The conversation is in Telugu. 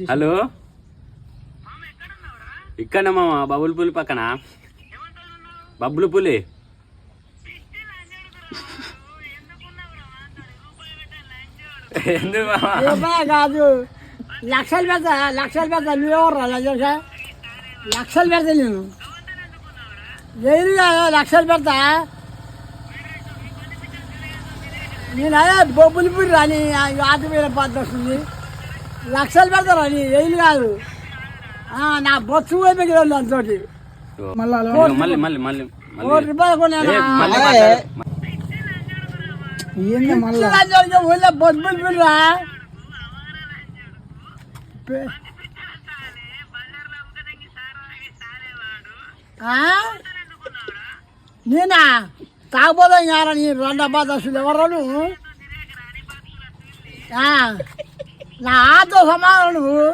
హలో, ఇక్కడ మామ బబుల్ పులి పక్కన. బబ్బులు పులి ఎందుకు కాదు, లక్షలు పెడతా నువ్వెవరు లక్షలు పెడతా నేను లక్షలు పెడతా నేను. అదే బొబ్బులు పుడి రాని ఆటి మీద పద్ధతి వస్తుంది. లక్షలు పెడతా రాని ఏళ్ళు కాదు, నా బొచ్చు పోయి దాంతో కోటి రూపాయలు కొన్నాను. బొబ్బులు పుడిరా నేనా తాగబోదా యారా నీ రెండో బాధ అసలు ఎవరు నువ్వు? నా ఆతో సమానం నువ్వు.